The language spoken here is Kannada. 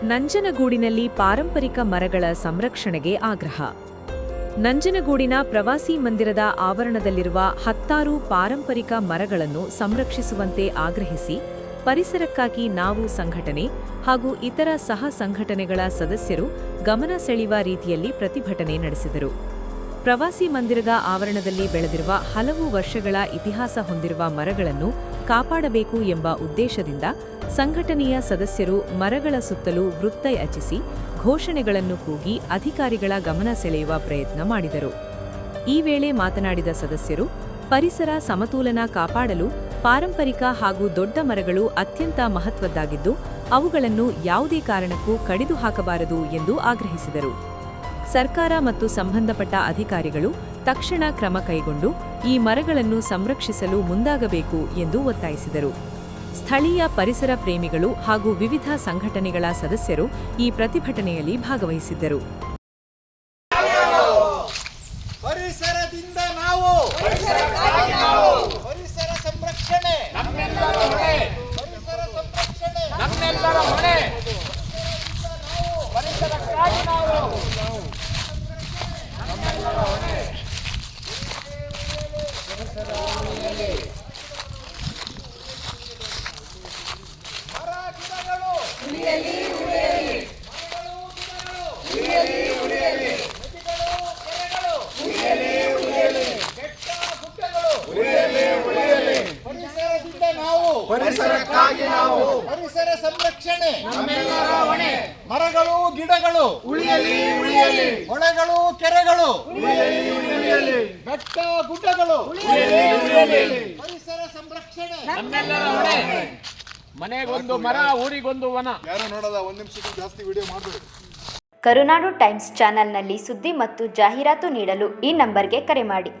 ನಂಜನಗೂಡಿನಲ್ಲಿ ಪಾರಂಪರಿಕ ಮರಗಳ ಸಂರಕ್ಷಣೆಗೆ ಆಗ್ರಹ. ನಂಜನಗೂಡಿನ ಪ್ರವಾಸಿ ಮಂದಿರದ ಆವರಣದಲ್ಲಿರುವ 10 ಪಾರಂಪರಿಕ ಮರಗಳನ್ನು ಸಂರಕ್ಷಿಸುವಂತೆ ಆಗ್ರಹಿಸಿ ಪರಿಸರಕ್ಕಾಗಿ ನಾವು ಸಂಘಟನೆ ಹಾಗೂ ಇತರ ಸಹ ಸಂಘಟನೆಗಳ ಸದಸ್ಯರು ಗಮನ ಸೆಳೆಯುವ ರೀತಿಯಲ್ಲಿ ಪ್ರತಿಭಟನೆ ನಡೆಸಿದರು. ಪ್ರವಾಸಿ ಮಂದಿರದ ಆವರಣದಲ್ಲಿ ಬೆಳೆದಿರುವ ಹಲವು ವರ್ಷಗಳ ಇತಿಹಾಸ ಹೊಂದಿರುವ ಮರಗಳನ್ನು ಕಾಪಾಡಬೇಕು ಎಂಬ ಉದ್ದೇಶದಿಂದ ಸಂಘಟನೆಯ ಸದಸ್ಯರು ಮರಗಳ ಸುತ್ತಲೂ ವೃತ್ತ ರಚಿಸಿ ಘೋಷಣೆಗಳನ್ನು ಕೂಗಿ ಅಧಿಕಾರಿಗಳ ಗಮನ ಸೆಳೆಯುವ ಪ್ರಯತ್ನ ಮಾಡಿದರು. ಈ ವೇಳೆ ಮಾತನಾಡಿದ ಸದಸ್ಯರು, ಪರಿಸರ ಸಮತೋಲನ ಕಾಪಾಡಲು ಪಾರಂಪರಿಕ ಹಾಗೂ ದೊಡ್ಡ ಮರಗಳು ಅತ್ಯಂತ ಮಹತ್ವದ್ದಾಗಿದ್ದು, ಅವುಗಳನ್ನು ಯಾವುದೇ ಕಾರಣಕ್ಕೂ ಕಡಿದು ಹಾಕಬಾರದು ಎಂದು ಆಗ್ರಹಿಸಿದರು. ಸರ್ಕಾರ ಮತ್ತು ಸಂಬಂಧಪಟ್ಟ ಅಧಿಕಾರಿಗಳು ತಕ್ಷಣ ಕ್ರಮ ಕೈಗೊಂಡು ಈ ಮರಗಳನ್ನು ಸಂರಕ್ಷಿಸಲು ಮುಂದಾಗಬೇಕು ಎಂದು ಒತ್ತಾಯಿಸಿದರು. ಸ್ಥಳೀಯ ಪರಿಸರ ಪ್ರೇಮಿಗಳು ಹಾಗೂ ವಿವಿಧ ಸಂಘಟನೆಗಳ ಸದಸ್ಯರು ಈ ಪ್ರತಿಭಟನೆಯಲ್ಲಿ ಭಾಗವಹಿಸಿದ್ದರು. ಪರಿಸರದಿಂದ ನಾವು ಪರಿಸರ ಸಂರಕ್ಷಣೆ ನಮ್ಮೆಲ್ಲರ ಹೊಣೆ. ಪರಿಸರ ಸಂರಕ್ಷಣೆ ನಮ್ಮೆಲ್ಲರ ಹೊಣೆ. ಪರಿಸರಕ್ಕಾಗಿ ನಾವು ನಮ್ಮೆಲ್ಲರ ಹೊಣೆ. ಪರಿಸರ ಉಳಿಯಲಿ. ಮರ ಗಿಡಗಳು ಉಳಿಯಲಿ ಉಳಿಯಲಿ. ಮರಗಳು ಗಿಡಗಳು ಉಳಿಯಲಿ ಉಳಿಯಲಿ. ನದಿಗಳು ಕೆರೆಗಳು ಉಳಿಯಲಿ ಉಳಿಯಲಿ. ಬೆಟ್ಟ ಗುಡ್ಡಗಳು ಉಳಿಯಲಿ ಉಳಿಯಲಿ. ಪರಿಸರದಿಂದ ನಾವು ಪರಿಸರಕ್ಕಾಗಿ ನಾವು ಪರಿಸರ ಸಂರಕ್ಷಣೆ ನಮ್ಮೆಲ್ಲರ ಹೊಣೆ. ಮರಗಳು ಗಿಡಗಳು ಉಳಿಯಲಿ ಉಳಿಯಲಿ. ಹೊಳೆಗಳು ಕೆರೆಗಳು ಉಳಿಯಲಿ ಉಳಿಯಲಿ. ಬೆಟ್ಟ ಗುಡ್ಡಗಳು ಉಳಿಯಲಿ ಉಳಿಯಲಿ. ಪರಿಸರ ಸಂರಕ್ಷಣೆ ನಮ್ಮೆಲ್ಲರ ಹೊಣೆ. ಮನೆಗೊಂದು ಮರ, ಊರಿಗೊಂದು ವನ. ಯಾರು ನೋಡಲ್ಲ, 1 ನಿಮಿಷಕ್ಕೂ ಜಾಸ್ತಿ ವಿಡಿಯೋ ಮಾಡಬೇಡಿ. ಕರುನಾಡು ಟೈಮ್ಸ್ ಚಾನೆಲ್ನಲ್ಲಿ ಸುದ್ದಿ ಮತ್ತು ಜಾಹೀರಾತು ನೀಡಲು ಈ ನಂಬರ್ಗೆ ಕರೆ ಮಾಡಿ.